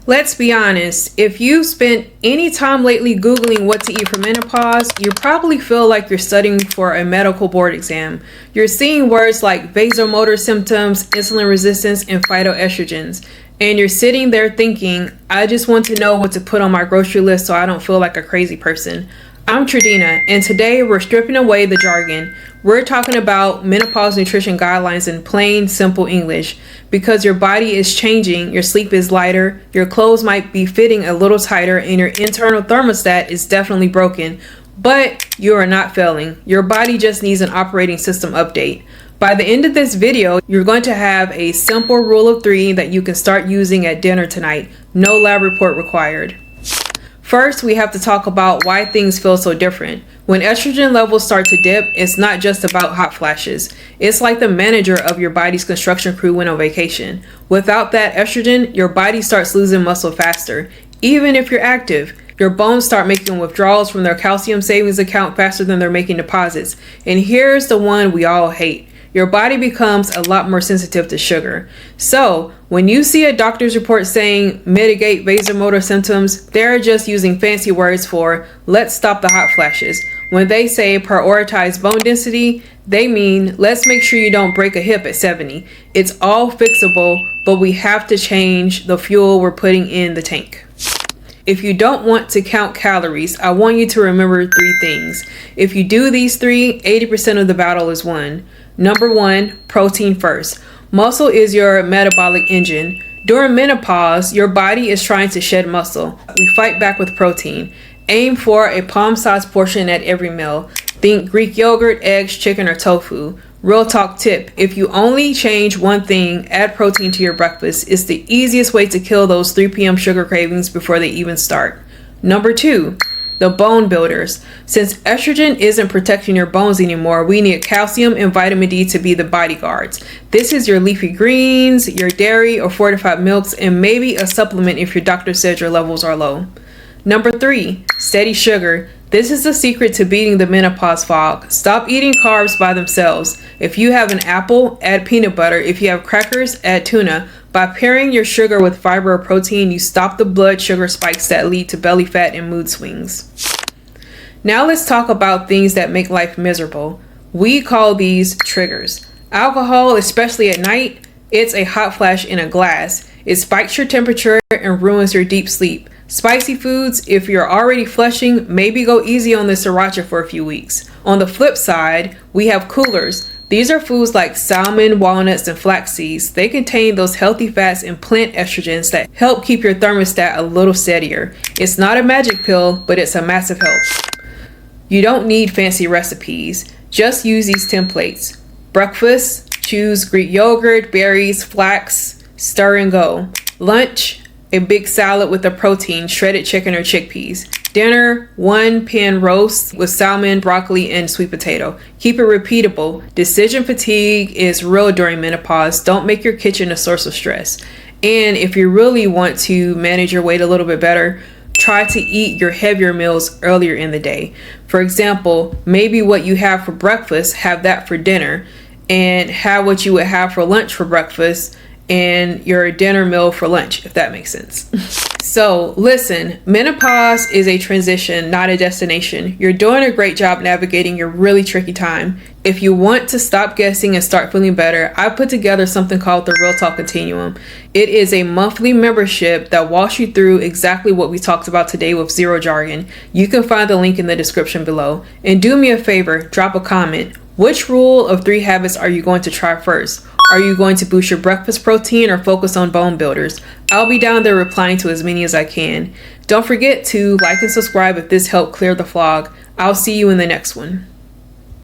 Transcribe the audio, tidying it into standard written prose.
Let's be honest, if you've spent any time lately Googling what to eat for menopause, you probably feel like you're studying for a medical board exam. You're seeing words like vasomotor symptoms, insulin resistance, and phytoestrogens. And you're sitting there thinking, I just want to know what to put on my grocery list so I don't feel like a crazy person. I'm Tradina, and today we're stripping away the jargon. We're talking about menopause nutrition guidelines in plain, simple English. Because your body is changing, your sleep is lighter, your clothes might be fitting a little tighter, and your internal thermostat is definitely broken. But you are not failing. Your body just needs an operating system update. By the end of this video, you're going to have a simple rule of 3 that you can start using at dinner tonight. No lab report required. First, we have to talk about why things feel so different. When estrogen levels start to dip, it's not just about hot flashes. It's like the manager of your body's construction crew went on vacation. Without that estrogen, your body starts losing muscle faster. Even if you're active, your bones start making withdrawals from their calcium savings account faster than they're making deposits. And here's the one we all hate. Your body becomes a lot more sensitive to sugar. So when you see a doctor's report saying mitigate vasomotor symptoms, they're just using fancy words for let's stop the hot flashes. When they say prioritize bone density, they mean let's make sure you don't break a hip at 70. It's all fixable, but we have to change the fuel we're putting in the tank. If you don't want to count calories, I want you to remember 3 things. If you do these 3, 80% of the battle is won. Number 1, protein first. Muscle is your metabolic engine. During menopause, your body is trying to shed muscle. We fight back with protein. Aim for a palm-sized portion at every meal. Think Greek yogurt, eggs, chicken, or tofu. Real talk tip, if you only change one thing, add protein to your breakfast. It's the easiest way to kill those 3 p.m. sugar cravings before they even start. Number 2, the bone builders. Since estrogen isn't protecting your bones anymore, we need calcium and vitamin D to be the bodyguards. This is your leafy greens, your dairy or fortified milks, and maybe a supplement if your doctor says your levels are low. Number 3, steady sugar. This is the secret to beating the menopause fog. Stop eating carbs by themselves. If you have an apple, add peanut butter. If you have crackers, add tuna. By pairing your sugar with fiber or protein, you stop the blood sugar spikes that lead to belly fat and mood swings. Now let's talk about things that make life miserable. We call these triggers. Alcohol, especially at night, it's a hot flash in a glass. It spikes your temperature and ruins your deep sleep. Spicy foods, if you're already flushing, maybe go easy on the sriracha for a few weeks. On the flip side, we have coolers. These are foods like salmon, walnuts, and flax seeds. They contain those healthy fats and plant estrogens that help keep your thermostat a little steadier. It's not a magic pill, but it's a massive help. You don't need fancy recipes. Just use these templates. Breakfast, choose Greek yogurt, berries, flax, stir and go. Lunch, a big salad with a protein, shredded chicken or chickpeas. Dinner, 1 pan roast with salmon, broccoli, and sweet potato. Keep it repeatable. Decision fatigue is real during menopause. Don't make your kitchen a source of stress. And if you really want to manage your weight a little bit better, try to eat your heavier meals earlier in the day. For example, maybe what you have for breakfast, have that for dinner, and have what you would have for lunch for breakfast, and your dinner meal for lunch, if that makes sense. So listen, menopause is a transition, not a destination. You're doing a great job navigating your really tricky time. If you want to stop guessing and start feeling better, I put together something called the Real Talk Continuum. It is a monthly membership that walks you through exactly what we talked about today with zero jargon. You can find the link in the description below. And do me a favor, drop a comment. Which rule of 3 habits are you going to try first? Are you going to boost your breakfast protein or focus on bone builders? I'll be down there replying to as many as I can. Don't forget to like and subscribe if this helped clear the fog. I'll see you in the next one.